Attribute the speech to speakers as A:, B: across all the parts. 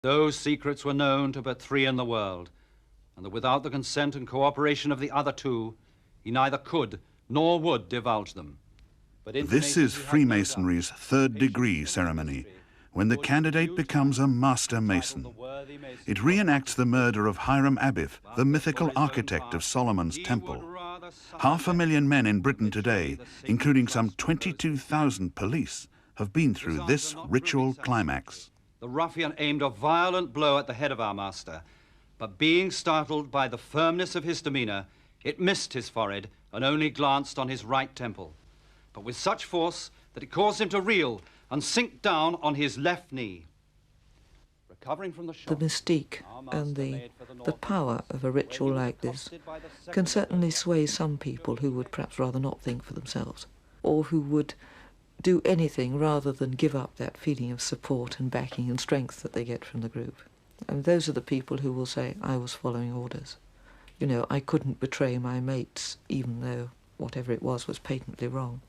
A: Those secrets were known to but 3 in the world, and that without the consent and cooperation of the other 2, he neither could nor would divulge them. But
B: This is Freemasonry's 3rd degree ceremony, when the candidate becomes a master mason. It reenacts the murder of Hiram Abiff, the mythical architect of Solomon's Temple. 500,000 men in Britain today, including some 22,000 police, have been through this ritual climax.
A: The ruffian aimed a violent blow at the head of our master, but being startled by the firmness of his demeanor, it missed his forehead and only glanced on his right temple, but with such force that it caused him to reel and sink down on his left knee. Recovering from the shock,
C: the mystique and the power of a ritual like this can certainly sway some people who would perhaps rather not think for themselves, or who would do anything rather than give up that feeling of support and backing and strength that they get from the group. And those are the people who will say, I was following orders. You know, I couldn't betray my mates, even though whatever it was patently wrong.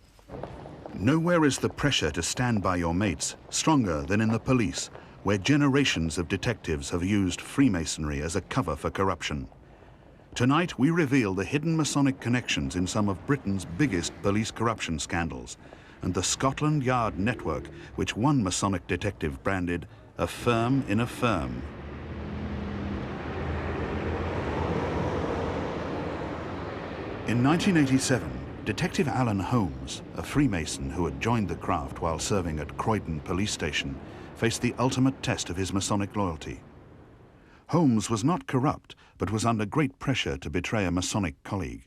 B: Nowhere is the pressure to stand by your mates stronger than in the police, where generations of detectives have used Freemasonry as a cover for corruption. Tonight, we reveal the hidden Masonic connections in some of Britain's biggest police corruption scandals, and the Scotland Yard network, which one Masonic detective branded a firm in a firm. In 1987, Detective Alan Holmes, a Freemason who had joined the craft while serving at Croydon Police Station, faced the ultimate test of his Masonic loyalty. Holmes was not corrupt, but was under great pressure to betray a Masonic colleague.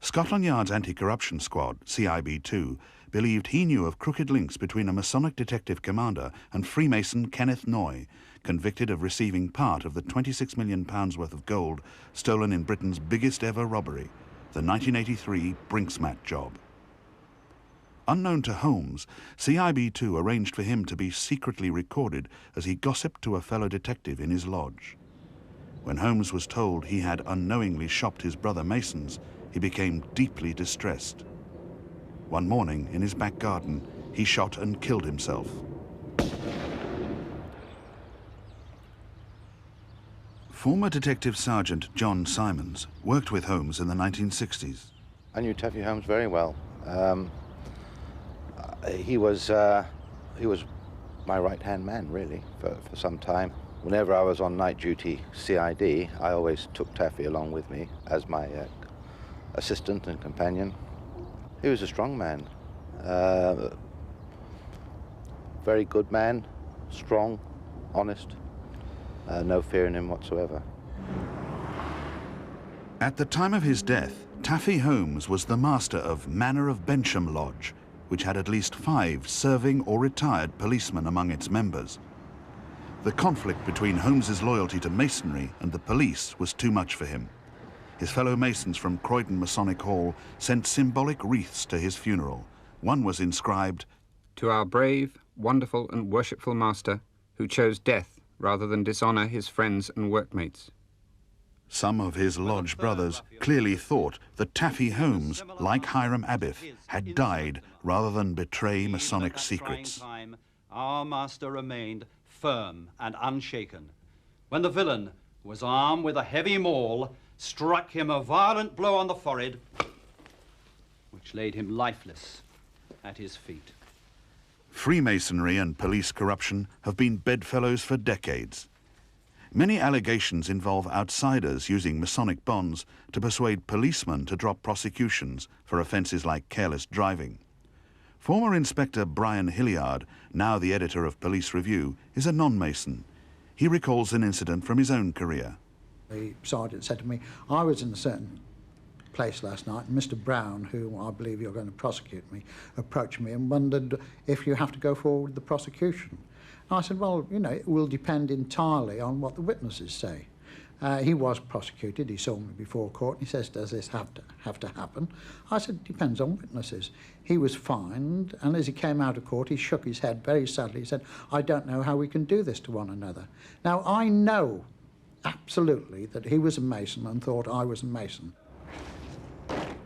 B: Scotland Yard's Anti-Corruption Squad, CIB2, believed he knew of crooked links between a Masonic detective commander and Freemason Kenneth Noy, convicted of receiving part of the £26 million worth of gold stolen in Britain's biggest ever robbery, the 1983 Brinks Mat job. Unknown to Holmes, CIB2 arranged for him to be secretly recorded as he gossiped to a fellow detective in his lodge. When Holmes was told he had unknowingly shopped his brother Masons, he became deeply distressed. One morning, in his back garden, he shot and killed himself. Former Detective Sergeant John Simons worked with Holmes in the 1960s.
D: I knew Taffy Holmes very well. He was my right-hand man, really, for some time. Whenever I was on night duty CID, I always took Taffy along with me as my assistant and companion. He was a strong man, very good man, strong, honest, no fear in him whatsoever.
B: At the time of his death, Taffy Holmes was the master of Manor of Bensham Lodge, which had at least 5 serving or retired policemen among its members. The conflict between Holmes's loyalty to Masonry and the police was too much for him. His fellow Masons from Croydon Masonic Hall sent symbolic wreaths to his funeral. One was inscribed,
E: "To our brave, wonderful and worshipful master, who chose death rather than dishonor his friends and workmates."
B: Some of his lodge brothers clearly thought that Taffy Holmes, like Hiram Abiff, had died rather than betray Masonic secrets.
A: Our master remained firm and unshaken, when the villain, who was armed with a heavy maul, struck him a violent blow on the forehead, which laid him lifeless at his feet.
B: Freemasonry and police corruption have been bedfellows for decades. Many allegations involve outsiders using Masonic bonds to persuade policemen to drop prosecutions for offences like careless driving. Former Inspector Brian Hilliard, now the editor of Police Review, is a non-Mason. He recalls an incident from his own career.
F: The sergeant said to me, I was in a certain place last night, and Mr. Brown, who I believe you're going to prosecute me, approached me and wondered if you have to go forward with the prosecution. And I said, well, you know, it will depend entirely on what the witnesses say. He was prosecuted, he saw me before court, and he says, does this have to happen? I said, it depends on witnesses. He was fined, and as he came out of court, he shook his head very sadly. He said, I don't know how we can do this to one another. Now, I know absolutely that he was a Mason and thought I was a Mason.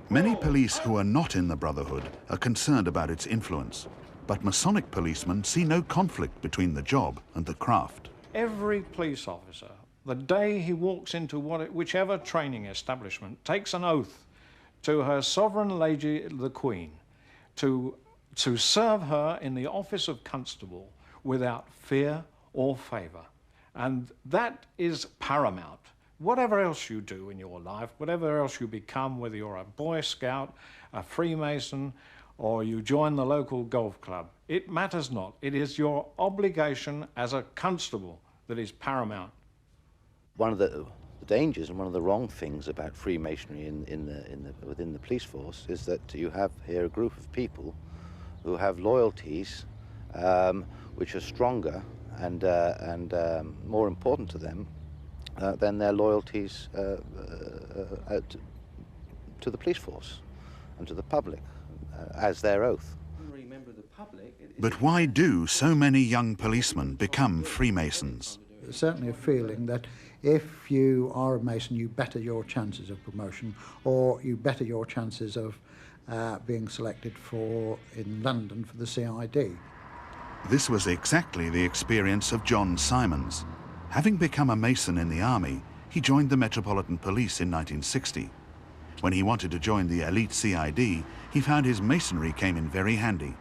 B: Many police who are not in the Brotherhood are concerned about its influence, but Masonic policemen see no conflict between the job and the craft.
G: every police officer, the day he walks into whichever training establishment, takes an oath to Her Sovereign Lady the Queen to serve her in the office of constable without fear or favour. And that is paramount. Whatever else you do in your life, whatever else you become, whether you're a Boy Scout, a Freemason, or you join the local golf club, it matters not. It is your obligation as a constable that is paramount.
D: One of the dangers and one of the wrong things about Freemasonry within the police force is that you have here a group of people who have loyalties which are stronger and more important to them than their loyalties to the police force and to the public as their oath.
B: But why do so many young policemen become Freemasons?
F: There's certainly a feeling that if you are a Mason, you better your chances of promotion, or you better your chances of being selected in London for the CID.
B: This was exactly the experience of John Simons. Having become a Mason in the army, he joined the Metropolitan Police in 1960. When he wanted to join the elite CID, he found his Masonry came in very handy.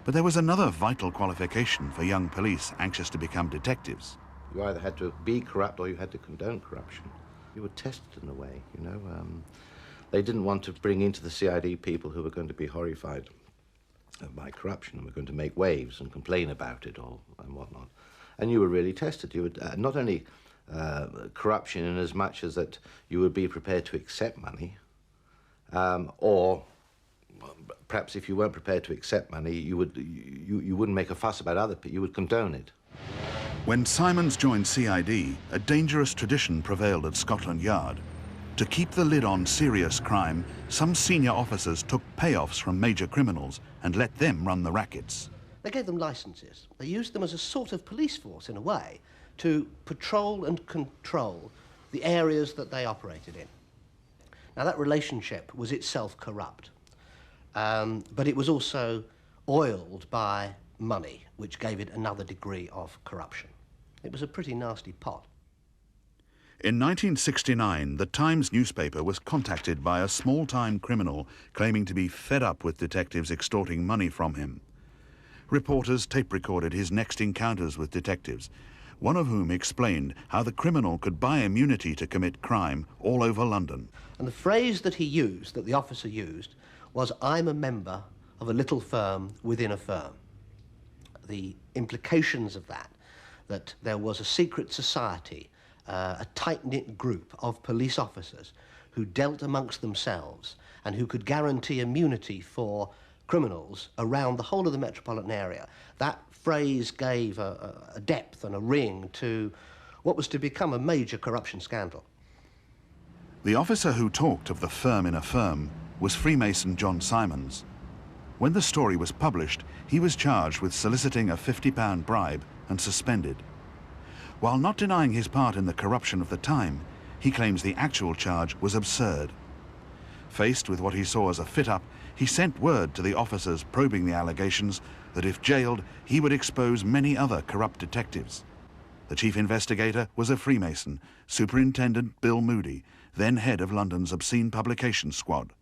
B: But there was another vital qualification for young police anxious to become detectives.
D: You either had to be corrupt or you had to condone corruption. You were tested in a way, you know. They didn't want to bring into the CID people who were going to be horrified by corruption and were going to make waves and complain about it and whatnot. And you were really tested. You would not only corruption in as much as that you would be prepared to accept money, or perhaps if you weren't prepared to accept money, you wouldn't make a fuss about other people. You would condone it.
B: When Simons joined CID, a dangerous tradition prevailed at Scotland Yard. To keep the lid on serious crime, some senior officers took payoffs from major criminals and let them run the rackets.
H: They gave them licenses. They used them as a sort of police force, in a way, to patrol and control the areas that they operated in. Now, that relationship was itself corrupt, but it was also oiled by money, which gave it another degree of corruption. It was a pretty nasty pot.
B: In 1969, the Times newspaper was contacted by a small-time criminal claiming to be fed up with detectives extorting money from him. Reporters tape-recorded his next encounters with detectives, one of whom explained how the criminal could buy immunity to commit crime all over London.
H: And the phrase that he used, that the officer used, was, "I'm a member of a little firm within a firm." The implications of that there was a secret society, a tight-knit group of police officers who dealt amongst themselves and who could guarantee immunity for criminals around the whole of the metropolitan area. That phrase gave a depth and a ring to what was to become a major corruption scandal.
B: The officer who talked of the firm in a firm was Freemason John Simons. When the story was published, he was charged with soliciting a £50 bribe and suspended. While not denying his part in the corruption of the time, he claims the actual charge was absurd. Faced with what he saw as a fit-up, he sent word to the officers probing the allegations that if jailed, he would expose many other corrupt detectives. The chief investigator was a Freemason, Superintendent Bill Moody, then head of London's Obscene Publications Squad.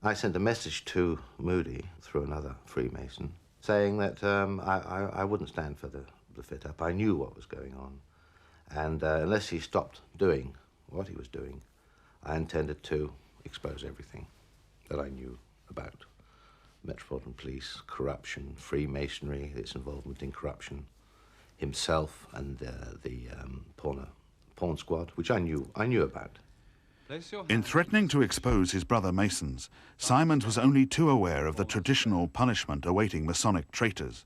D: I sent a message to Moody through another Freemason saying that I wouldn't stand for the fit-up. I knew what was going on, and unless he stopped doing what he was doing, I intended to expose everything that I knew about Metropolitan Police, corruption, Freemasonry, its involvement in corruption, himself and the pawn squad, which I knew about.
B: In threatening to expose his brother Masons, Simons was only too aware of the traditional punishment awaiting Masonic traitors,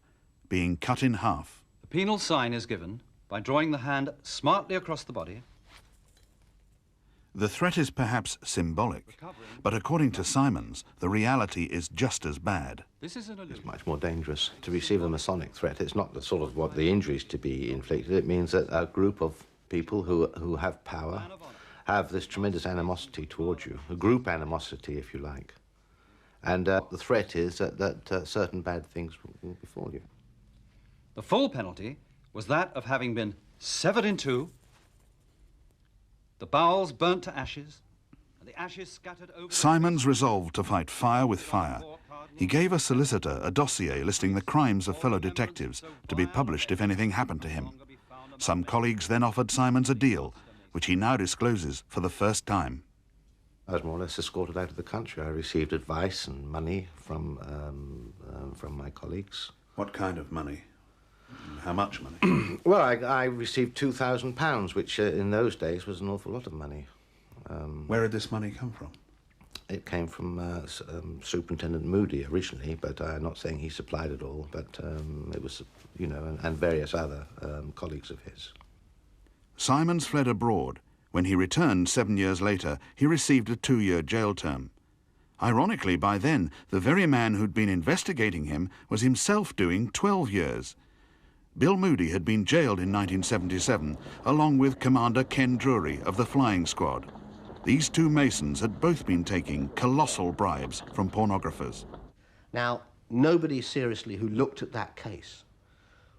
B: being cut in half.
A: The penal sign is given by drawing the hand smartly across the body.
B: The threat is perhaps symbolic, but according to Simons, the reality is just as bad.
D: It's much more dangerous to receive a Masonic threat. It's not the sort of what the injuries to be inflicted. It means that a group of people who have power have this tremendous animosity towards you, a group animosity, if you like. And the threat is that certain bad things will befall you.
A: The full penalty was that of having been severed in two, the bowels burnt to ashes, and the ashes scattered over...
B: Simons resolved to fight fire with fire. He gave a solicitor a dossier listing the crimes of fellow detectives to be published if anything happened to him. Some colleagues then offered Simons a deal, which he now discloses for the first time.
D: I was more or less escorted out of the country. I received advice and money from my colleagues.
B: What kind of money? How much money?
D: Well, I received £2,000, which in those days was an awful lot of money.
B: Where did this money come from?
D: It came from Superintendent Moody originally, but I'm not saying he supplied it all, but it was, you know, and various other colleagues of his.
B: Simons fled abroad. When he returned 7 years later, he received a 2-year jail term. Ironically, by then, the very man who'd been investigating him was himself doing 12 years. Bill Moody had been jailed in 1977, along with Commander Ken Drury of the Flying Squad. These two Masons had both been taking colossal bribes from pornographers.
H: Now, nobody seriously who looked at that case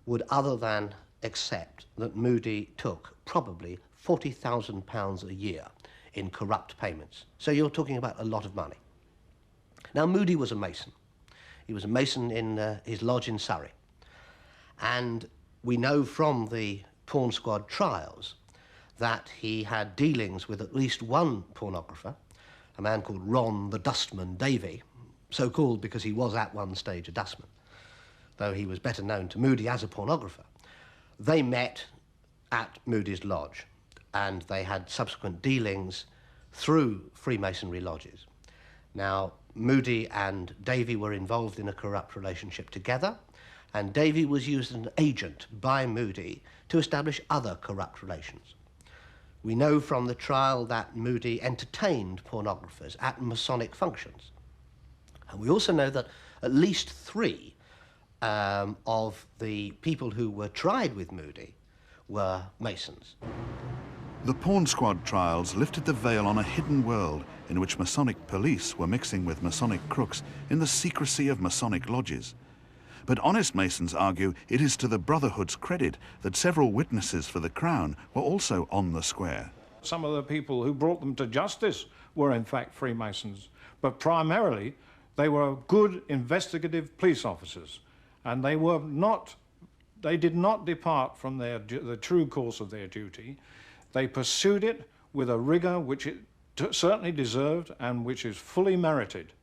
H: would other than accept that Moody took probably £40,000 a year in corrupt payments. So you're talking about a lot of money. Now, Moody was a Mason. He was a Mason in his lodge in Surrey. And we know from the Porn Squad trials that he had dealings with at least one pornographer, a man called Ron the Dustman Davy, so called because he was at one stage a dustman, though he was better known to Moody as a pornographer. They met at Moody's lodge, and they had subsequent dealings through Freemasonry lodges. Now, Moody and Davy were involved in a corrupt relationship together, and Davy was used as an agent by Moody to establish other corrupt relations. We know from the trial that Moody entertained pornographers at Masonic functions. And we also know that at least 3 of the people who were tried with Moody were Masons.
B: The Porn Squad trials lifted the veil on a hidden world in which Masonic police were mixing with Masonic crooks in the secrecy of Masonic lodges. But honest Masons argue it is to the Brotherhood's credit that several witnesses for the Crown were also on the square.
G: Some of the people who brought them to justice were in fact Freemasons, but primarily they were good investigative police officers, and they did not depart from the true course of their duty. They pursued it with a rigour which it certainly deserved and which is fully merited.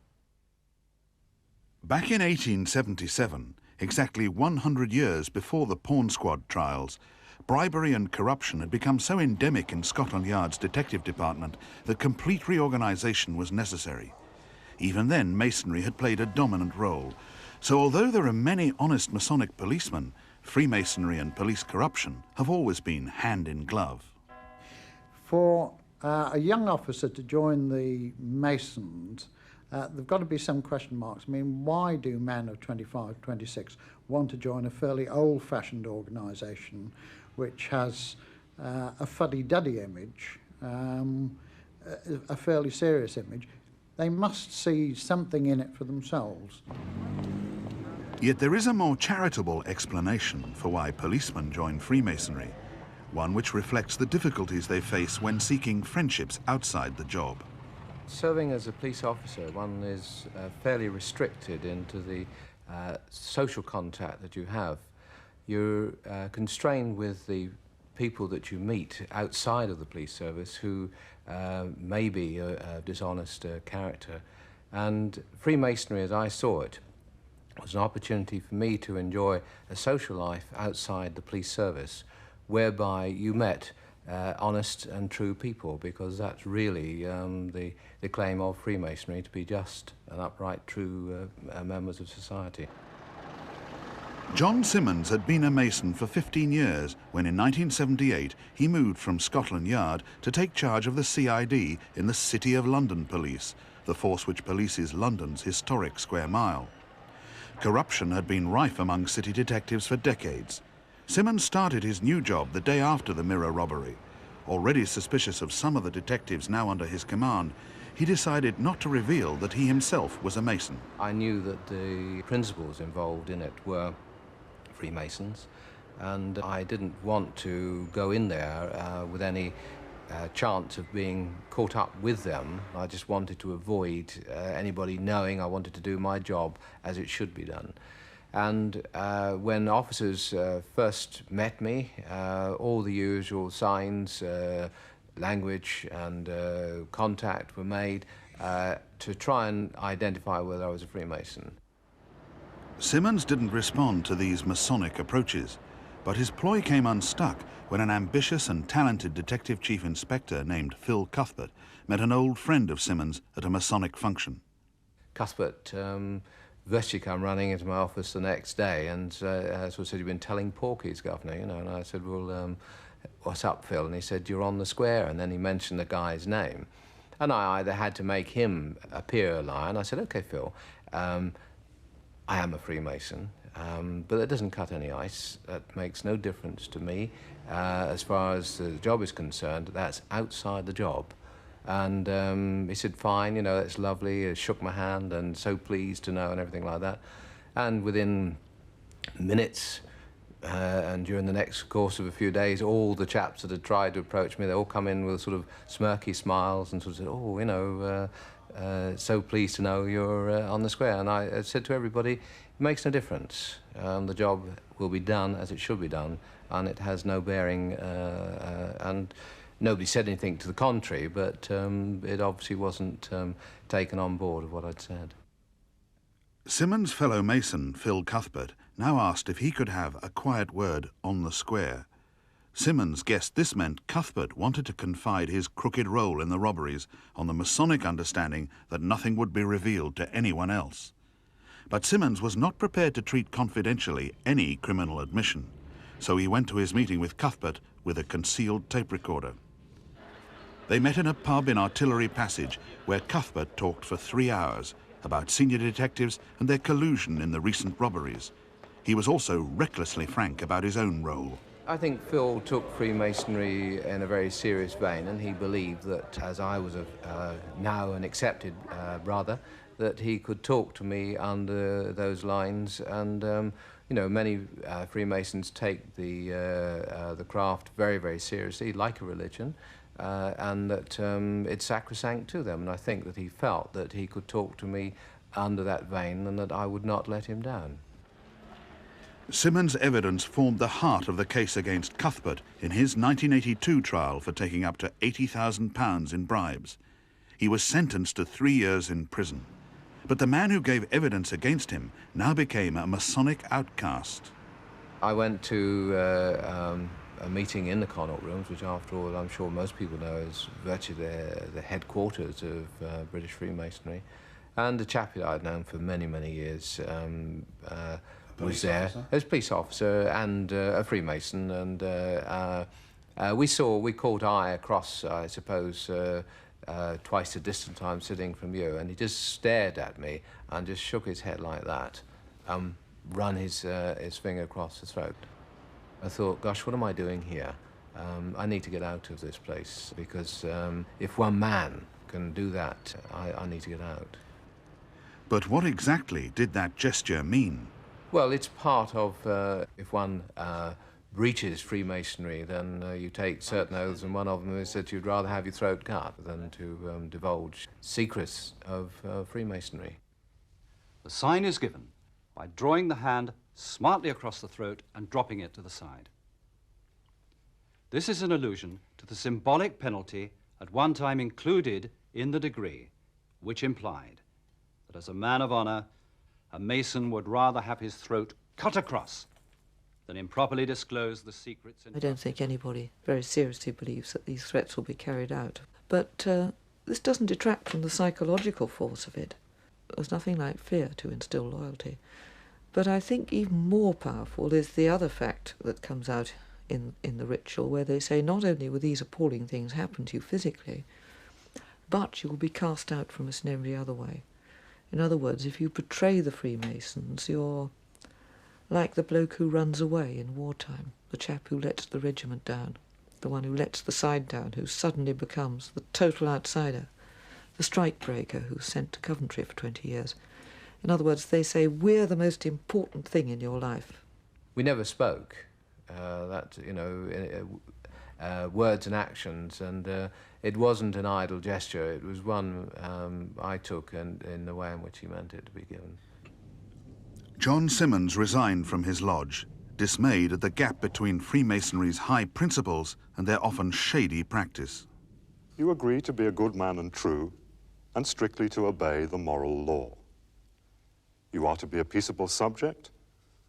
B: Back in 1877, exactly 100 years before the Porn Squad trials, bribery and corruption had become so endemic in Scotland Yard's detective department that complete reorganisation was necessary. Even then, Masonry had played a dominant role. So although there are many honest Masonic policemen, Freemasonry and police corruption have always been hand in glove.
F: For a young officer to join the Masons, there've got to be some question marks. I mean, why do men of 25, 26 want to join a fairly old-fashioned organisation which has a fuddy-duddy image, a fairly serious image? They must see something in it for themselves.
B: Yet there is a more charitable explanation for why policemen join Freemasonry, one which reflects the difficulties they face when seeking friendships outside the job.
I: Serving as a police officer, one is fairly restricted into the social contact that you have. You're constrained with the people that you meet outside of the police service who may be a dishonest character. And Freemasonry, as I saw it, was an opportunity for me to enjoy a social life outside the police service, whereby you met honest and true people, because that's really the claim of Freemasonry, to be just and upright, true members of society.
B: John Simmons had been a Mason for 15 years when in 1978 he moved from Scotland Yard to take charge of the CID in the City of London Police, the force which polices London's historic square mile. Corruption had been rife among city detectives for decades. Simmons started his new job the day after the Mirror robbery. Already suspicious of some of the detectives now under his command, he decided not to reveal that he himself was a Mason.
I: I knew that the principals involved in it were Freemasons, and I didn't want to go in there with any chance of being caught up with them. I just wanted to avoid anybody knowing I wanted to do my job as it should be done. And when officers first met me, all the usual signs, language and contact were made to try and identify whether I was a Freemason.
B: Simmons didn't respond to these Masonic approaches, but his ploy came unstuck when an ambitious and talented Detective Chief Inspector named Phil Cuthbert met an old friend of Simmons at a Masonic function.
I: Cuthbert virtually come running into my office the next day and sort of said, "You've been telling porkies, Governor," you know, and I said, "Well, what's up, Phil?" And he said, "You're on the square," and then he mentioned the guy's name. And I either had to make him appear a liar, and I said, "Okay, Phil, I am a Freemason, but that doesn't cut any ice. That makes no difference to me. As far as the job is concerned, that's outside the job." And he said, "Fine, you know, that's lovely." He shook my hand and so pleased to know and everything like that. And within minutes and during the next course of a few days, all the chaps that had tried to approach me, they all come in with sort of smirky smiles and sort of said, "Oh, you know, so pleased to know you're on the square." And I said to everybody, it makes no difference. The job will be done as it should be done, and it has no bearing. And nobody said anything to the contrary, but it obviously wasn't taken on board of what I'd said.
B: Simmons' fellow Mason, Phil Cuthbert, now asked if he could have a quiet word on the square. Simmons guessed this meant Cuthbert wanted to confide his crooked role in the robberies on the Masonic understanding that nothing would be revealed to anyone else. But Simmons was not prepared to treat confidentially any criminal admission, so he went to his meeting with Cuthbert with a concealed tape recorder. They met in a pub in Artillery Passage, where Cuthbert talked for 3 hours about senior detectives and their collusion in the recent robberies. He was also recklessly frank about his own role.
I: I think Phil took Freemasonry in a very serious vein, and he believed that, as I was now an accepted brother, that he could talk to me under those lines. And you know, many Freemasons take the craft very, very seriously, like a religion, and that it's sacrosanct to them. And I think that he felt that he could talk to me under that vein and that I would not let him down.
B: Simmons' evidence formed the heart of the case against Cuthbert in his 1982 trial for taking up to £80,000 in bribes. He was sentenced to 3 years in prison. But the man who gave evidence against him now became a Masonic outcast.
I: I went to a meeting in the Connaught Rooms, which after all I'm sure most people know is virtually the headquarters of British Freemasonry. And a chap who I'd known for many, many years was there. As a police officer and a Freemason, and we caught eye across, I suppose, twice the distance I'm sitting from you, and he just stared at me and just shook his head like that, run his finger across the throat. I thought, gosh, what am I doing here? I need to get out of this place, because if one man can do that, I need to get out.
B: But what exactly did that gesture mean?
I: Well, it's part of, if one breaches Freemasonry, then you take certain oaths, and one of them is that you'd rather have your throat cut than to divulge secrets of Freemasonry.
A: The sign is given by drawing the hand smartly across the throat and dropping it to the side. This is an allusion to the symbolic penalty at one time included in the degree, which implied that as a man of honor, a Mason would rather have his throat cut across than improperly disclose the secrets.
C: I don't think anybody very seriously believes that these threats will be carried out. But this doesn't detract from the psychological force of it. There's nothing like fear to instill loyalty. But I think even more powerful is the other fact that comes out in the ritual, where they say not only will these appalling things happen to you physically, but you will be cast out from us in every other way. In other words, if you betray the Freemasons, you're like the bloke who runs away in wartime, the chap who lets the regiment down, the one who lets the side down, who suddenly becomes the total outsider, the strikebreaker who's sent to Coventry for 20 years. In other words, they say, we're the most important thing in your life.
I: We never spoke. that, you know, words and actions, and it wasn't an idle gesture. It was one I took and in the way in which he meant it to be given.
B: John Simmons resigned from his lodge, dismayed at the gap between Freemasonry's high principles and their often shady practice.
J: You agree to be a good man and true, and strictly to obey the moral law. You are to be a peaceable subject,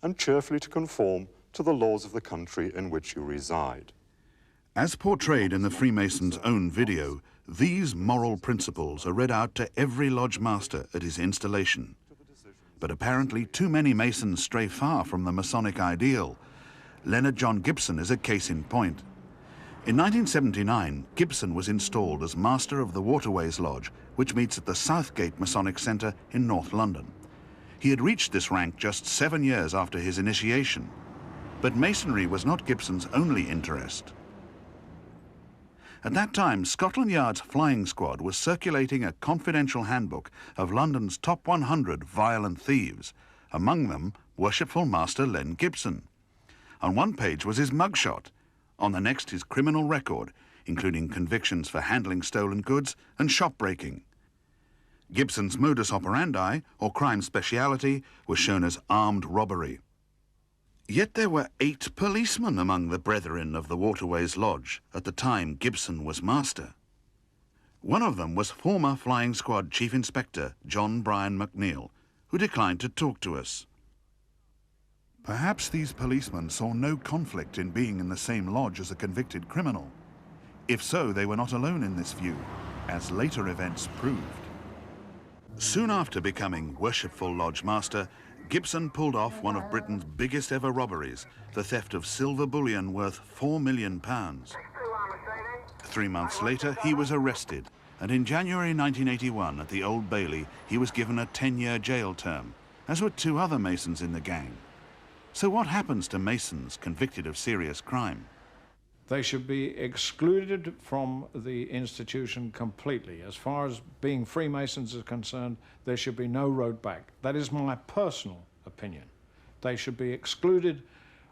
J: and cheerfully to conform to the laws of the country in which you reside.
B: As portrayed in the Freemasons' own video, these moral principles are read out to every lodge master at his installation. But apparently too many Masons stray far from the Masonic ideal. Leonard John Gibson is a case in point. In 1979, Gibson was installed as Master of the Waterways Lodge, which meets at the Southgate Masonic Centre in North London. He had reached this rank just 7 years after his initiation. But Masonry was not Gibson's only interest. At that time, Scotland Yard's flying squad was circulating a confidential handbook of London's top 100 violent thieves, among them Worshipful Master Len Gibson. On one page was his mugshot, on the next his criminal record, including convictions for handling stolen goods and shop breaking. Gibson's modus operandi, or crime speciality, was shown as armed robbery. Yet there were 8 policemen among the brethren of the Waterways Lodge at the time Gibson was master. One of them was former Flying Squad Chief Inspector John Bryan McNeill, who declined to talk to us. Perhaps these policemen saw no conflict in being in the same lodge as a convicted criminal. If so, they were not alone in this view, as later events proved. Soon after becoming Worshipful Lodge Master, Gibson pulled off one of Britain's biggest ever robberies, the theft of silver bullion worth £4 million. 3 months later, he was arrested, and in January 1981 at the Old Bailey, he was given a 10-year jail term, as were 2 other Masons in the gang. So what happens to Masons convicted of serious crime?
G: They should be excluded from the institution completely. As far as being Freemasons is concerned, there should be no road back. That is my personal opinion. They should be excluded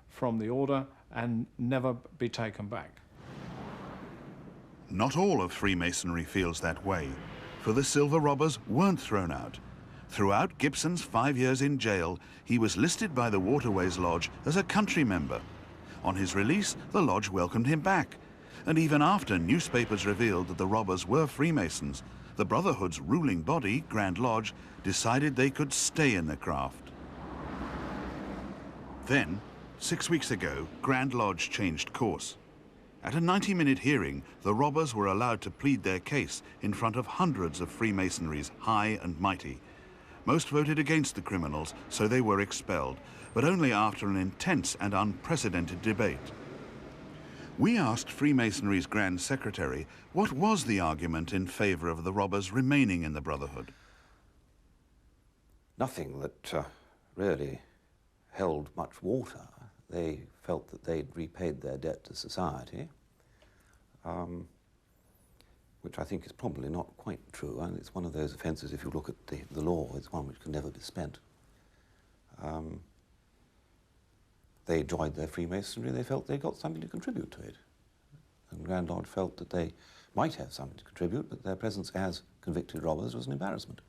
G: from the order and never be taken back.
B: Not all of Freemasonry feels that way, for the silver robbers weren't thrown out. Throughout Gibson's 5 years in jail, he was listed by the Waterways Lodge as a country member. On his release, the lodge welcomed him back. And even after newspapers revealed that the robbers were Freemasons, the Brotherhood's ruling body, Grand Lodge, decided they could stay in the craft. Then, 6 weeks ago, Grand Lodge changed course. At a 90-minute hearing, the robbers were allowed to plead their case in front of hundreds of Freemasonry's high and mighty. Most voted against the criminals, so they were expelled, but only after an intense and unprecedented debate. We asked Freemasonry's Grand Secretary what was the argument in favour of the robbers remaining in the Brotherhood.
D: Nothing that really held much water. They felt that they'd repaid their debt to society, which I think is probably not quite true. And it's one of those offences, if you look at the law, it's one which can never be spent. They enjoyed their Freemasonry, they felt they got something to contribute to it. And Grand Lodge felt that they might have something to contribute, but their presence as convicted robbers was an embarrassment.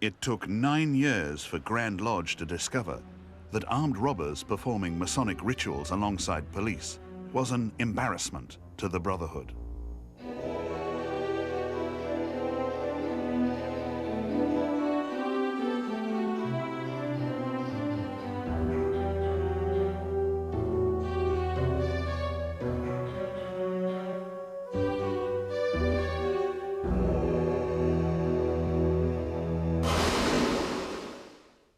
B: It took 9 years for Grand Lodge to discover that armed robbers performing Masonic rituals alongside police was an embarrassment to the Brotherhood.